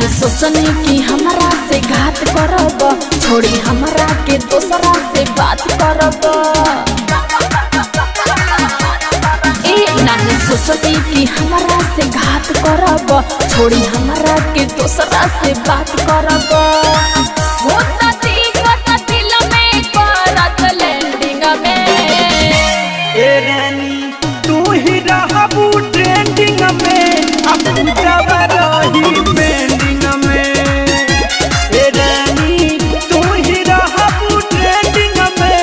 नहीं सोचनी कि हमरा से घात करब, छोड़ी हमरा के दोसरा से बात करब। नहीं सोचनी कि हमरा से घात करब, छोड़ी हमरा के दोसरा से बात करब। होता दिल में करत लैंडिंग में। ए रानी तू ही रहबू ट्रेंडिंग में, अब जब रही पेंडिंग में। ए रानी तू ही रहबू ट्रेंडिंग में,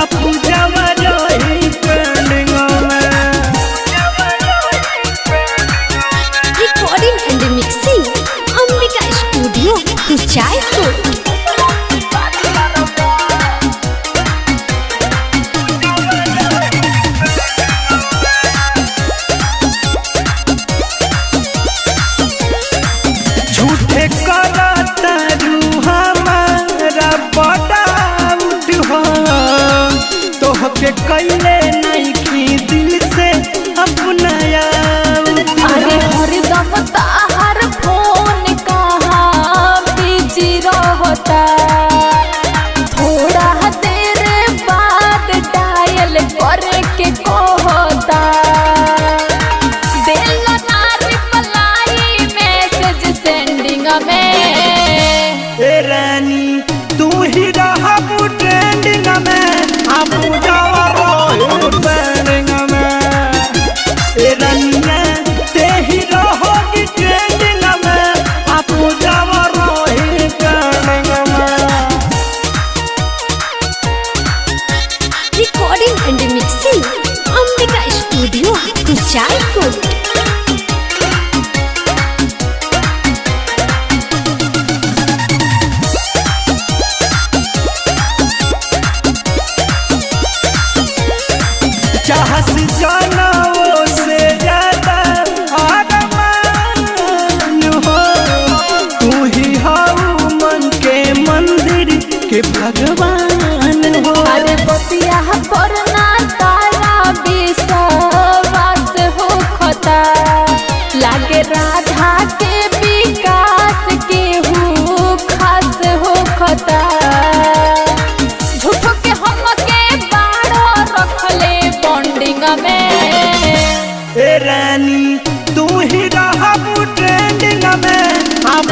अब जब रही पेंडिंग में। Recording and mixing Ambika studio Kuchaipur. झूठे करता रू हमारा बड़ाउट हो, तोहके कैले नहीं की दिल से अपना अरे हरदम ताहर फोन कहाँ बिजी रहता, थोड़ा देर बाद डायल करे के कहता। दिल ना रिप्लाई मैसेज सेंडिंग में। ए रानी तू ही रहबू ट्रेंडिंग में, अब जब रही पेंडिंग में। ए रानिया ते ही रहोगी ट्रेंडिंग में, अब जब रही पेंडिंग में। Recording and mixing Ambika studio Kuchaypur. चाहस जानाओ से ज्यादा अरमान हो, तू ही हाउ मन के मंदिर के भगवान हो। अरे बतिया पर ना तारा विश्वास हो खता, लागे राधा के विकास के हु खास हो खता। झूठो के हम के बाड़ो रखले बॉन्डिंग में। ए रानी तू ही रहबू ट्रेंडिंग में, अब